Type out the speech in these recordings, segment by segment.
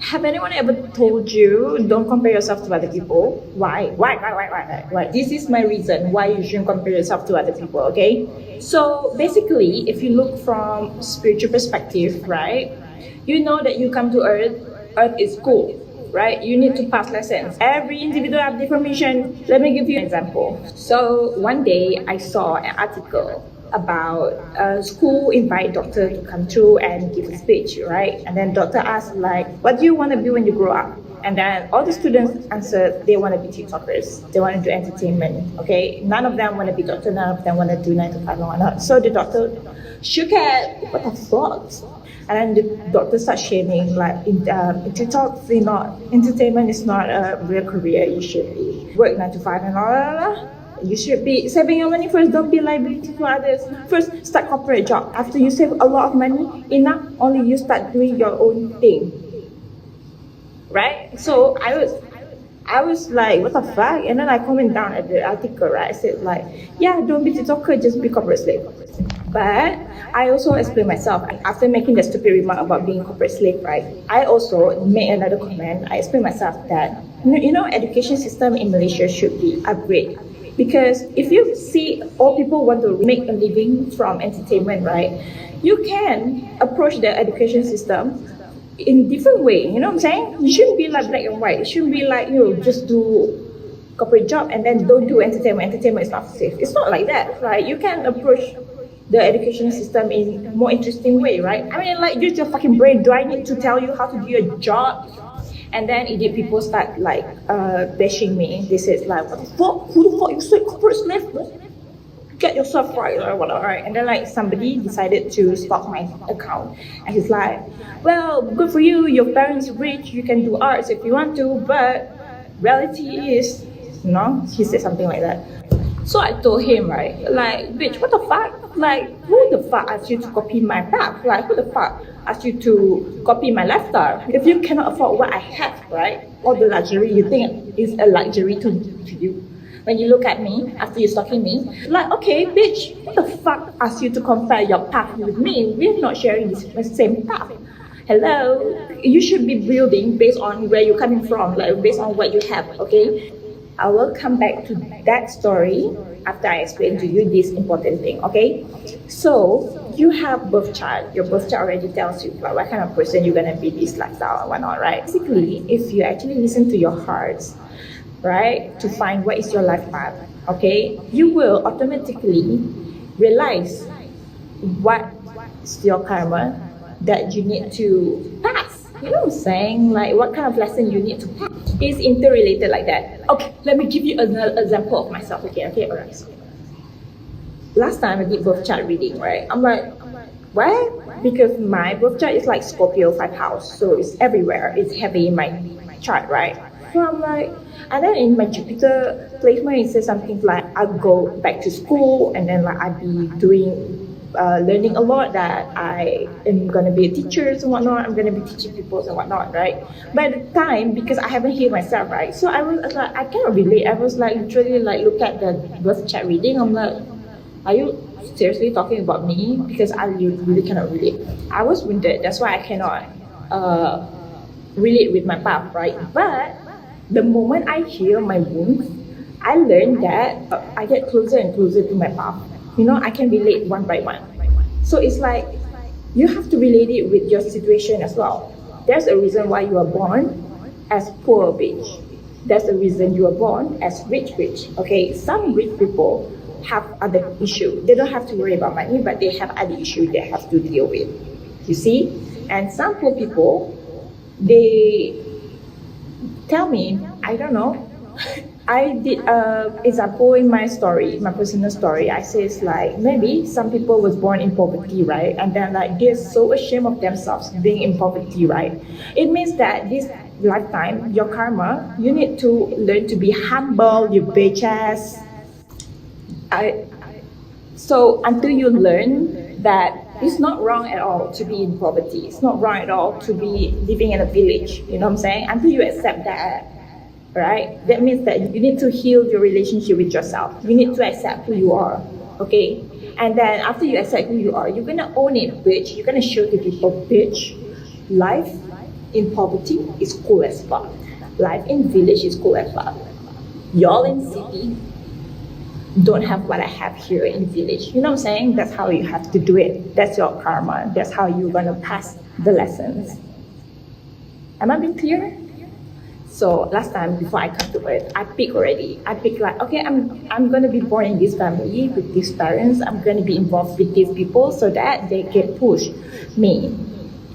Have anyone ever told you don't compare yourself to other people? Why? Why? This is my reason why you shouldn't compare yourself to other people, okay? So basically, if you look from spiritual perspective, right, you know that you come to earth, earth is school, right? You need to pass lessons. Every individual have different mission. Let me give you an example. So one day I saw an article about a school invite doctor to come through and give a speech, right? And then doctor asked like, what do you want to be when you grow up? And then all the students answered they want to be TikTokers. They want to do entertainment, okay? None of them want to be doctor, none of them want to do 9 to 5 and whatnot. So the doctor shook head, what the fuck? And then the doctor starts shaming like in TikTok, entertainment is not a real career. You should be work 9 to 5 and all. You should be saving your money first. Don't be liability to others. First, start corporate job. After you save a lot of money, enough, only you start doing your own thing. Right? So I was like, what the fuck? And then I comment down at the article, right? I said like, yeah, don't be TikToker, just be corporate slave. But I also explained myself after making the stupid remark about being corporate slave, right? I also made another comment. I explained myself that education system in Malaysia should be upgraded. Because if you see all people want to make a living from entertainment, right? You can approach the education system in different way. You know what I'm saying? You shouldn't be like black and white. It shouldn't be like just do corporate job and then don't do entertainment. Entertainment is not safe. It's not like that, right? You can approach the education system in a more interesting way, right? I mean, like, use your fucking brain. Do I need to tell you how to do your job? And then idiot people start like bashing me. They said like, what the fuck? Who the fuck you say corporate slave? Get yourself right or whatever, right? And then like somebody decided to stalk my account, and he's like, well, good for you. Your parents are rich. You can do arts if you want to, but reality is, he said something like that. So I told him, right, like, bitch, what the fuck? Like, who the fuck asked you to copy my path? Like, who the fuck asked you to copy my lifestyle? If you cannot afford what I have, right, all the luxury you think is a luxury to you. When you look at me, after you stalking me, like, okay, bitch, what the fuck asked you to compare your path with me? We're not sharing the same path. Hello? You should be building based on where you're coming from, like, based on what you have, okay? I will come back to that story after I explain to you this important thing, okay? So, you have birth chart. Your birth chart already tells you like, what kind of person you're gonna be, this lifestyle and whatnot, right? Basically, if you actually listen to your hearts, right, to find what is your life path, okay, you will automatically realize what is your karma that you need to pass. You know what I'm saying? Like, what kind of lesson you need to pass. It's interrelated like that. Okay, let me give you another example of myself. Okay, alright. So, last time I did birth chart reading, right? I'm like, what? Because my birth chart is like Scorpio 5 house, so it's everywhere. It's heavy in my chart, right? So I'm like, and then in my Jupiter placement, it says something like I'll go back to school, and then like I'll be doing learning a lot, that I am going to be a teacher and whatnot. I'm going to be teaching people and whatnot, right? But at the time, because I haven't healed myself, right? So I was like, I cannot relate. I was like literally like look at the birth chart reading. I'm like, are you seriously talking about me? Because I really cannot relate. I was wounded. That's why I cannot relate with my path, right? But the moment I heal my wounds, I learned that I get closer and closer to my path. I can relate one by one. So it's like, you have to relate it with your situation as well. There's a reason why you are born as poor bitch. There's a reason you are born as rich bitch. Okay, some rich people have other issues. They don't have to worry about money, but they have other issues they have to deal with. You see? And some poor people, they tell me, I don't know, I did example in my story, my personal story. I says like, maybe some people was born in poverty, right? And then like they're so ashamed of themselves being in poverty, right? It means that this lifetime, your karma, you need to learn to be humble, you bitch ass. So until you learn that it's not wrong at all to be in poverty, it's not wrong at all to be living in a village, you know what I'm saying? Until you accept that, right? That means that you need to heal your relationship with yourself. You need to accept who you are, okay? And then after you accept who you are, you're gonna own it, bitch. You're gonna show to people, bitch, life in poverty is cool as fuck. Life in village is cool as fuck. Y'all in city don't have what I have here in village. You know what I'm saying? That's how you have to do it. That's your karma. That's how you're gonna pass the lessons. Am I being clear? So last time before I come to Earth, I pick already. I pick like, okay, I'm gonna be born in this family with these parents. I'm gonna be involved with these people so that they can push me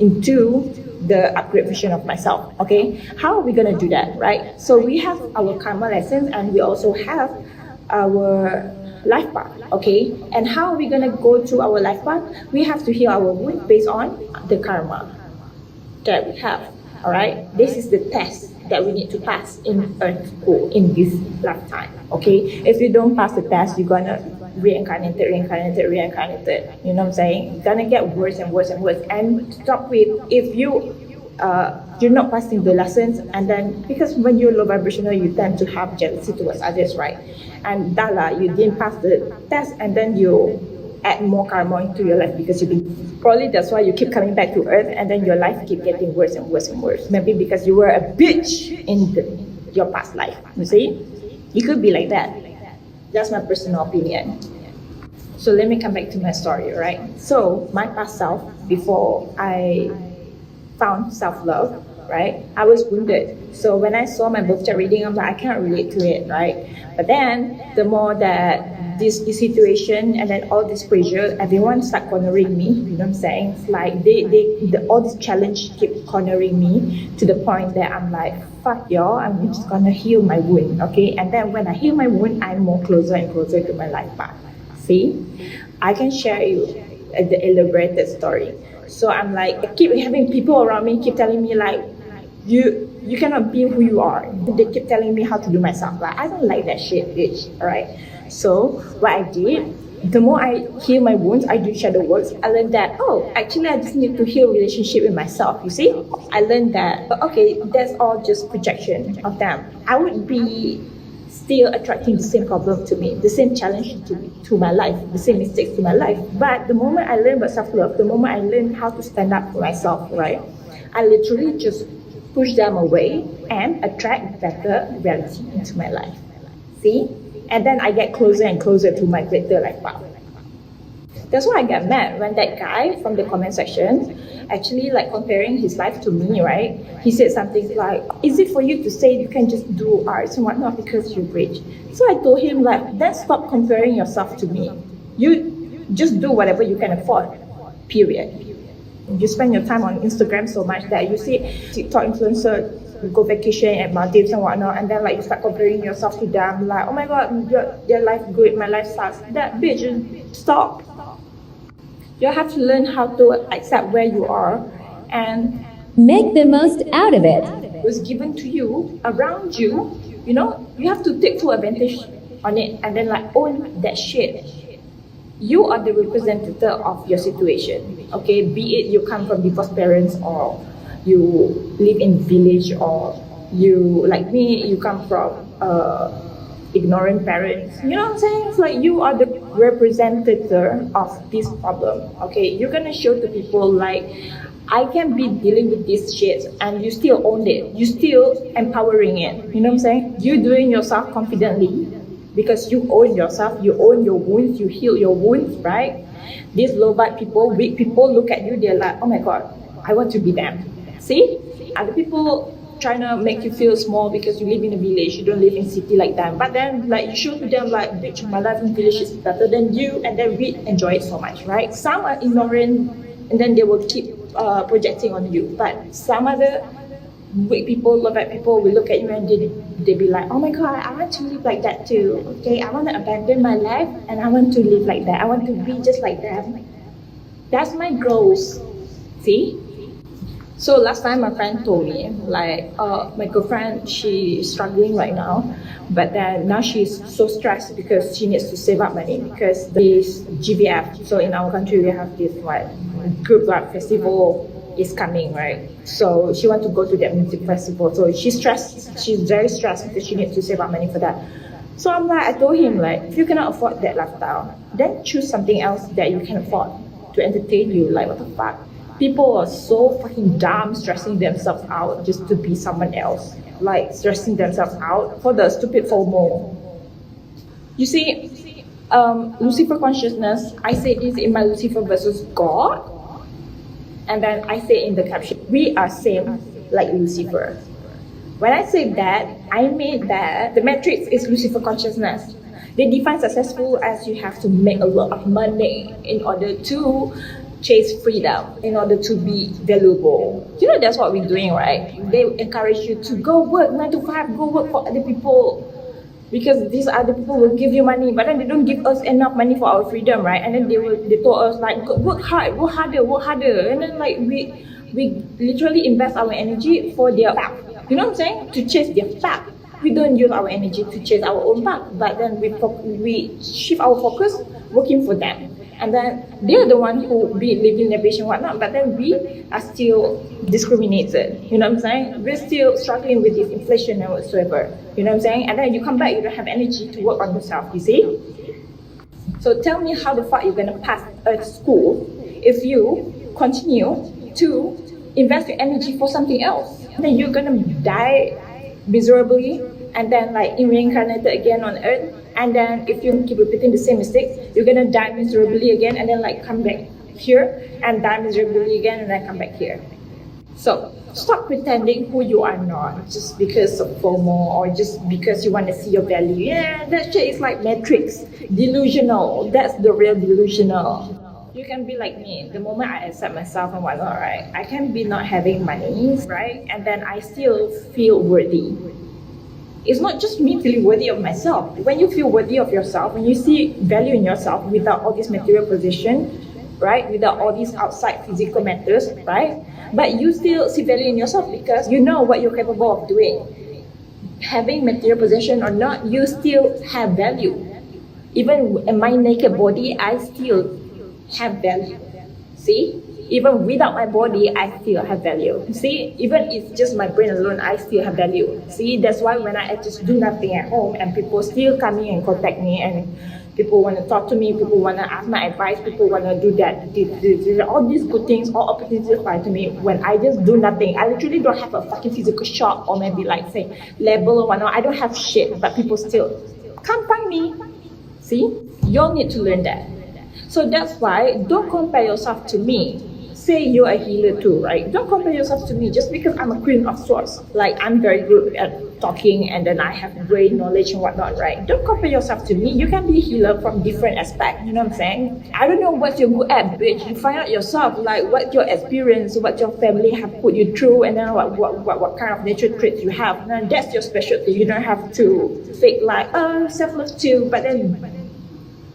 into the upgrade version of myself. Okay, how are we gonna do that, right? So we have our karma lessons and we also have our life path. Okay, and how are we gonna go through our life path? We have to heal our wound based on the karma that we have. All right, this is the test that we need to pass in Earth school in this lifetime. Okay, if you don't pass the test, you're gonna reincarnated. You know what I'm saying? It's gonna get worse and worse and worse. And stop with if you're not passing the lessons, and then because when you're low vibrational, you tend to have jealousy towards others, right? And Dala, you didn't pass the test, and then you add more karma into your life because you've been probably that's why you keep coming back to Earth, and then your life keep getting worse and worse and worse. Maybe because you were a bitch in your past life. You see, it could be like that. That's my personal opinion. So let me come back to my story, right? So my past self, before I found self-love, right? I was wounded. So when I saw my birth chart reading, I'm like, I can't relate to it, right? But then the more that this situation and then all this pressure, everyone start cornering me, you know what I'm saying? It's like all this challenge keep cornering me to the point that I'm like, fuck y'all, I'm just gonna heal my wound, okay? And then when I heal my wound, I'm more closer and closer to my life path. See? I can share you the elaborated story. So I'm like, I keep having people around me keep telling me like, you cannot be who you are. They keep telling me how to do myself. Like, I don't like that shit, bitch, alright? So what I did, the more I heal my wounds, I do shadow works. I learned that, oh, actually I just need to heal relationship with myself, you see? I learned that, okay, that's all just projection of them. I would be still attracting the same problem to me, the same challenge to my life, the same mistakes to my life. But the moment I learn about self-love, the moment I learn how to stand up for myself, right, I literally just push them away and attract better reality into my life. See? And then I get closer and closer to my greater life path. That's why I got mad when that guy from the comment section actually like comparing his life to me, right? He said something like, is it for you to say you can just do arts and whatnot because you're rich? So I told him like, then stop comparing yourself to me. You just do whatever you can afford, period. You spend your time on Instagram so much that you see TikTok influencer go vacation at Maldives and whatnot, and then like you start comparing yourself to them, like, oh my god, their life good, my life sucks. That bitch, stop. You have to learn how to accept where you are and make the most out of it. Was given to you, around you, you know, you have to take full advantage on it and then like own that shit. You are the representative of your situation, okay? Be it you come from divorced parents or you live in village or you, like me, you come from ignorant parents. You know what I'm saying? It's like you are the representative of this problem, okay? You're gonna show to people like, I can be dealing with this shit and you still own it. You still empowering it. You know what I'm saying? You doing yourself confidently because you own yourself, you own your wounds, you heal your wounds, right? These low vibe people, weak people look at you, they're like, oh my god, I want to be them. See? Other people trying to make you feel small because you live in a village, you don't live in city like them. But then like you show to them like, bitch, my life in village is better than you, and then we enjoy it so much, right? Some are ignorant and then they will keep projecting on you. But some other weak people, low vibe people will look at you and they be like, oh my god, I want to live like that too. Okay, I want to abandon my life and I want to live like that. I want to be just like them. That's my goals. See? So last time my friend told me like, my girlfriend, she's struggling right now, but then now she's so stressed because she needs to save up money because this GVF. So in our country we have this like group rap festival is coming, right? So she wants to go to that music festival. So she's stressed. She's very stressed because she needs to save up money for that. So I'm like, I told him like, if you cannot afford that lifestyle, then choose something else that you can afford to entertain you. Like what the fuck? People are so fucking dumb, stressing themselves out just to be someone else. Like stressing themselves out for the stupid FOMO. You see, Lucifer consciousness, I say this in my Lucifer versus God. And then I say in the caption, we are same like Lucifer. When I say that, I mean that the matrix is Lucifer consciousness. They define successful as you have to make a lot of money in order to chase freedom, in order to be valuable. You know, that's what we're doing, right? They encourage you to go work 9 to 5, go work for other people. Because these other people will give you money, but then they don't give us enough money for our freedom, right? And then they told us like, work hard, work harder. And then like we literally invest our energy for their back. You know what I'm saying? To chase their back. We don't use our energy to chase our own back, but then we shift our focus working for them. And then they're the ones who be living their vision and whatnot, but then we are still discriminated. You know what I'm saying? We're still struggling with this inflation and whatsoever. You know what I'm saying? And then you come back, you don't have energy to work on yourself, you see? So tell me how the fuck you're gonna pass Earth school if you continue to invest your energy for something else. And then you're gonna die miserably and then like reincarnated again on Earth. And then if you keep repeating the same mistakes, you're gonna die miserably again and then like come back here and die miserably again and then come back here. So stop pretending who you are not just because of FOMO or just because you want to see your value. Yeah, that shit is like matrix, delusional. That's the real delusional. You can be like me. The moment I accept myself and whatnot, right? I can be not having money, right? And then I still feel worthy. It's not just me feeling worthy of myself. When you feel worthy of yourself, when you see value in yourself without all this material possession, right? Without all these outside physical matters, right? But you still see value in yourself because you know what you're capable of doing. Having material possession or not, you still have value. Even in my naked body, I still have value. See? Even without my body, I still have value. See, even if it's just my brain alone, I still have value. See, that's why when I just do nothing at home and people still coming and contact me and people want to talk to me, people want to ask my advice, people want to do that, all these good things, all opportunities apply to me when I just do nothing. I literally don't have a fucking physical shop or maybe like say label or whatnot. I don't have shit, but people still come find me. See, you all need to learn that. So that's why don't compare yourself to me. Say you're a healer too, right? Don't compare yourself to me just because I'm a queen of swords. Like I'm very good at talking and then I have great knowledge and whatnot, right? Don't compare yourself to me. You can be a healer from different aspects, you know what I'm saying? I don't know what you're good at, bitch. You find out yourself, like what your experience, what your family have put you through and then what kind of nature traits you have. And that's your specialty. You don't have to fake like, oh, self-love too, but then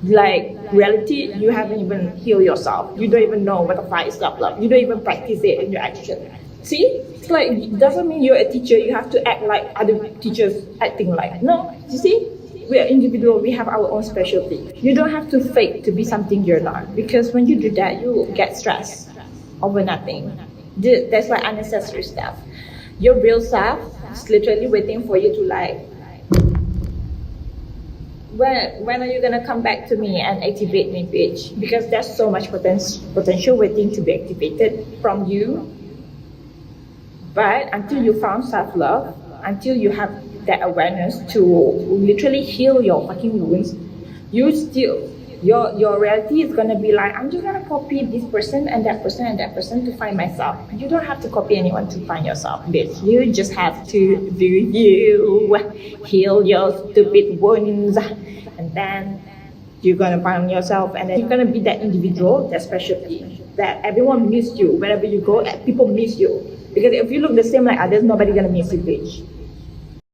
like reality, you haven't even healed yourself. You don't even know what the fuck is self-love. You don't even practice it in your action. See? It's like, it doesn't mean you're a teacher, you have to act like other teachers acting like. No, you see? We are individual, we have our own specialty. You don't have to fake to be something you're not. Because when you do that, you get stressed over nothing. That's like unnecessary stuff. Your real self is literally waiting for you to like, when are you gonna come back to me and activate me, bitch? Because there's so much potential waiting to be activated from you. But until you found self-love, until you have that awareness to literally heal your fucking wounds, you still, your reality is gonna be like, I'm just gonna copy this person and that person and that person to find myself. You don't have to copy anyone to find yourself, bitch. You just have to do you, heal your stupid wounds, and then you're gonna find yourself, and then you're gonna be that individual, that specialty, that everyone miss you. Wherever you go, people miss you. Because if you look the same like others, nobody gonna miss you, bitch.